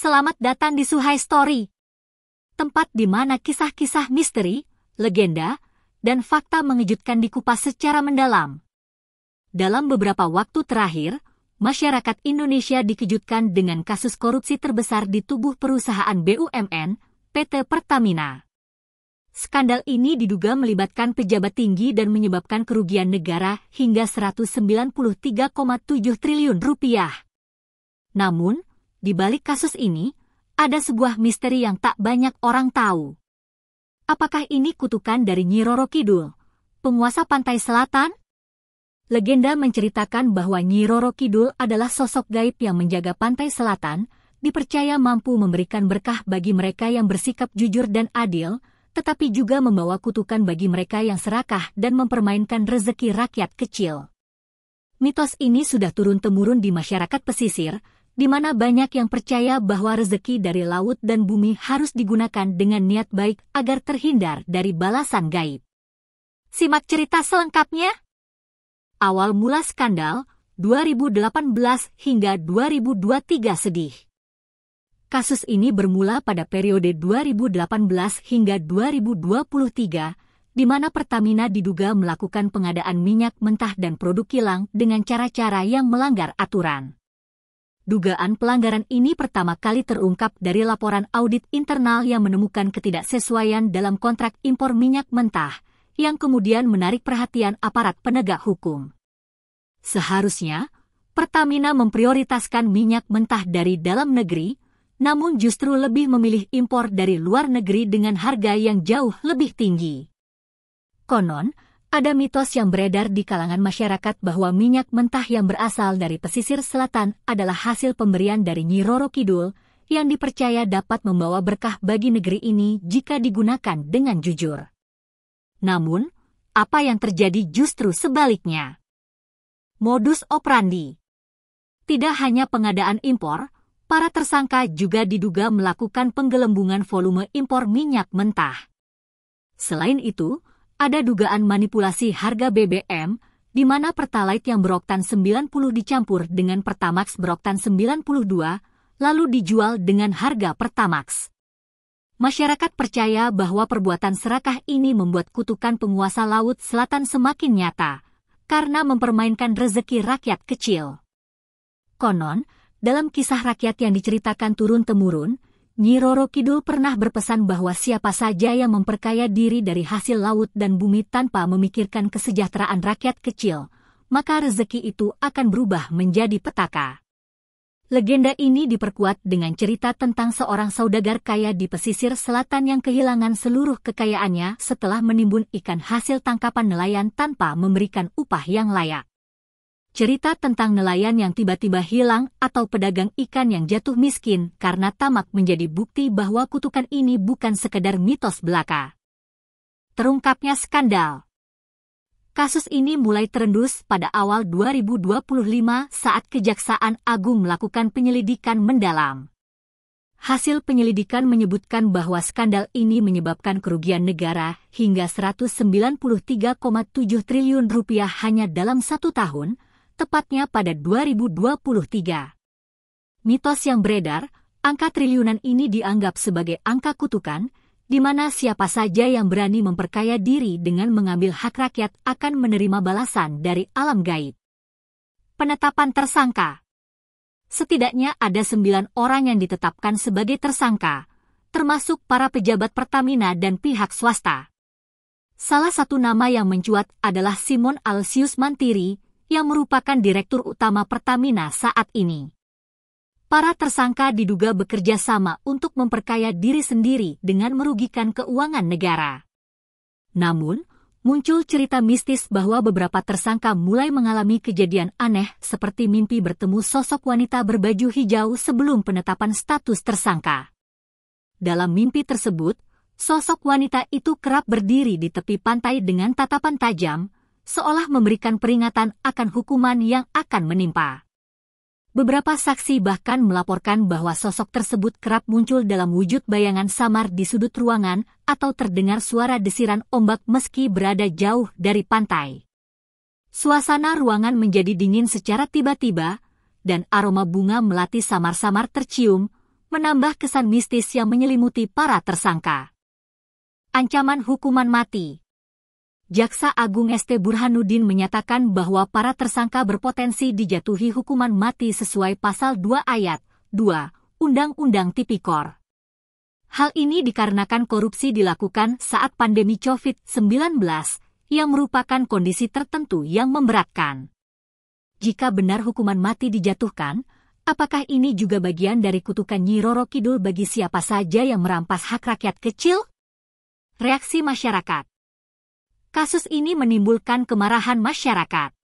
Selamat datang di Suhai Story, tempat di mana kisah-kisah misteri, legenda, dan fakta mengejutkan dikupas secara mendalam. Dalam beberapa waktu terakhir, masyarakat Indonesia dikejutkan dengan kasus korupsi terbesar di tubuh perusahaan BUMN, PT Pertamina. Skandal ini diduga melibatkan pejabat tinggi dan menyebabkan kerugian negara hingga 193,7 triliun rupiah. Namun, di balik kasus ini, ada sebuah misteri yang tak banyak orang tahu. Apakah ini kutukan dari Nyi Roro Kidul, penguasa pantai selatan? Legenda menceritakan bahwa Nyi Roro Kidul adalah sosok gaib yang menjaga pantai selatan, dipercaya mampu memberikan berkah bagi mereka yang bersikap jujur dan adil, tetapi juga membawa kutukan bagi mereka yang serakah dan mempermainkan rezeki rakyat kecil. Mitos ini sudah turun-temurun di masyarakat pesisir, di mana banyak yang percaya bahwa rezeki dari laut dan bumi harus digunakan dengan niat baik agar terhindar dari balasan gaib. Simak cerita selengkapnya. Awal mula skandal, 2018 hingga 2023 sedih. Kasus ini bermula pada periode 2018 hingga 2023, di mana Pertamina diduga melakukan pengadaan minyak mentah dan produk kilang dengan cara-cara yang melanggar aturan. Dugaan pelanggaran ini pertama kali terungkap dari laporan audit internal yang menemukan ketidaksesuaian dalam kontrak impor minyak mentah, yang kemudian menarik perhatian aparat penegak hukum. Seharusnya, Pertamina memprioritaskan minyak mentah dari dalam negeri, namun justru lebih memilih impor dari luar negeri dengan harga yang jauh lebih tinggi. Konon, ada mitos yang beredar di kalangan masyarakat bahwa minyak mentah yang berasal dari pesisir selatan adalah hasil pemberian dari Nyi Roro Kidul yang dipercaya dapat membawa berkah bagi negeri ini jika digunakan dengan jujur. Namun, apa yang terjadi justru sebaliknya. Modus operandi. Tidak hanya pengadaan impor, para tersangka juga diduga melakukan penggelembungan volume impor minyak mentah. Selain itu, ada dugaan manipulasi harga BBM, di mana Pertalite yang beroktan 90 dicampur dengan Pertamax beroktan 92, lalu dijual dengan harga Pertamax. Masyarakat percaya bahwa perbuatan serakah ini membuat kutukan penguasa laut selatan semakin nyata, karena mempermainkan rezeki rakyat kecil. Konon, dalam kisah rakyat yang diceritakan turun-temurun, Nyi Roro Kidul pernah berpesan bahwa siapa saja yang memperkaya diri dari hasil laut dan bumi tanpa memikirkan kesejahteraan rakyat kecil, maka rezeki itu akan berubah menjadi petaka. Legenda ini diperkuat dengan cerita tentang seorang saudagar kaya di pesisir selatan yang kehilangan seluruh kekayaannya setelah menimbun ikan hasil tangkapan nelayan tanpa memberikan upah yang layak. Cerita tentang nelayan yang tiba-tiba hilang atau pedagang ikan yang jatuh miskin karena tamak menjadi bukti bahwa kutukan ini bukan sekedar mitos belaka. Terungkapnya skandal. Kasus ini mulai terendus pada awal 2025 saat Kejaksaan Agung melakukan penyelidikan mendalam. Hasil penyelidikan menyebutkan bahwa skandal ini menyebabkan kerugian negara hingga 193,7 triliun rupiah hanya dalam 1 tahun, tepatnya pada 2023. Mitos yang beredar, angka triliunan ini dianggap sebagai angka kutukan, di mana siapa saja yang berani memperkaya diri dengan mengambil hak rakyat akan menerima balasan dari alam gaib. Penetapan tersangka. Setidaknya ada 9 orang yang ditetapkan sebagai tersangka, termasuk para pejabat Pertamina dan pihak swasta. Salah satu nama yang mencuat adalah Simon Alsius Mantiri, yang merupakan Direktur Utama Pertamina saat ini. Para tersangka diduga bekerja sama untuk memperkaya diri sendiri dengan merugikan keuangan negara. Namun, muncul cerita mistis bahwa beberapa tersangka mulai mengalami kejadian aneh seperti mimpi bertemu sosok wanita berbaju hijau sebelum penetapan status tersangka. Dalam mimpi tersebut, sosok wanita itu kerap berdiri di tepi pantai dengan tatapan tajam, seolah memberikan peringatan akan hukuman yang akan menimpa. Beberapa saksi bahkan melaporkan bahwa sosok tersebut kerap muncul dalam wujud bayangan samar di sudut ruangan atau terdengar suara desiran ombak meski berada jauh dari pantai. Suasana ruangan menjadi dingin secara tiba-tiba, dan aroma bunga melati samar-samar tercium, menambah kesan mistis yang menyelimuti para tersangka. Ancaman hukuman mati. Jaksa Agung ST Burhanuddin menyatakan bahwa para tersangka berpotensi dijatuhi hukuman mati sesuai Pasal 2 Ayat 2 Undang-Undang Tipikor. Hal ini dikarenakan korupsi dilakukan saat pandemi COVID-19 yang merupakan kondisi tertentu yang memberatkan. Jika benar hukuman mati dijatuhkan, apakah ini juga bagian dari kutukan Nyi Roro Kidul bagi siapa saja yang merampas hak rakyat kecil? Reaksi masyarakat. Kasus ini menimbulkan kemarahan masyarakat.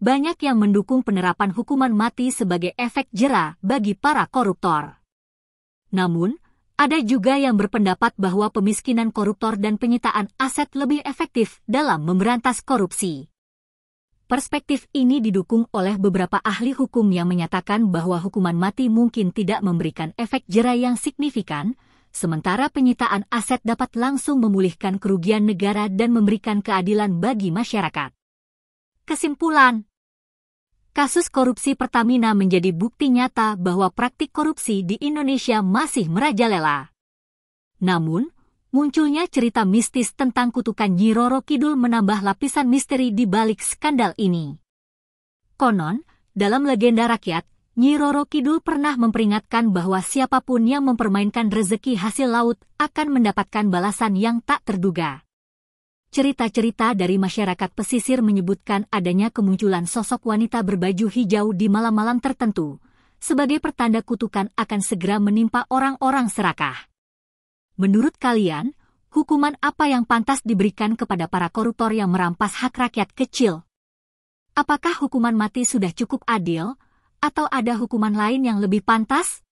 Banyak yang mendukung penerapan hukuman mati sebagai efek jera bagi para koruptor. Namun, ada juga yang berpendapat bahwa pemiskinan koruptor dan penyitaan aset lebih efektif dalam memberantas korupsi. Perspektif ini didukung oleh beberapa ahli hukum yang menyatakan bahwa hukuman mati mungkin tidak memberikan efek jera yang signifikan, sementara penyitaan aset dapat langsung memulihkan kerugian negara dan memberikan keadilan bagi masyarakat. Kesimpulan, kasus korupsi Pertamina menjadi bukti nyata bahwa praktik korupsi di Indonesia masih merajalela. Namun, munculnya cerita mistis tentang kutukan Nyi Roro Kidul menambah lapisan misteri di balik skandal ini. Konon, dalam legenda rakyat, Nyi Roro Kidul pernah memperingatkan bahwa siapapun yang mempermainkan rezeki hasil laut akan mendapatkan balasan yang tak terduga. Cerita-cerita dari masyarakat pesisir menyebutkan adanya kemunculan sosok wanita berbaju hijau di malam-malam tertentu, sebagai pertanda kutukan akan segera menimpa orang-orang serakah. Menurut kalian, hukuman apa yang pantas diberikan kepada para koruptor yang merampas hak rakyat kecil? Apakah hukuman mati sudah cukup adil? Atau ada hukuman lain yang lebih pantas?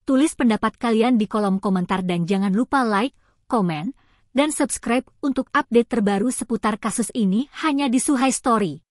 Tulis pendapat kalian di kolom komentar dan jangan lupa like, komen, dan subscribe untuk update terbaru seputar kasus ini hanya di Suhai Story.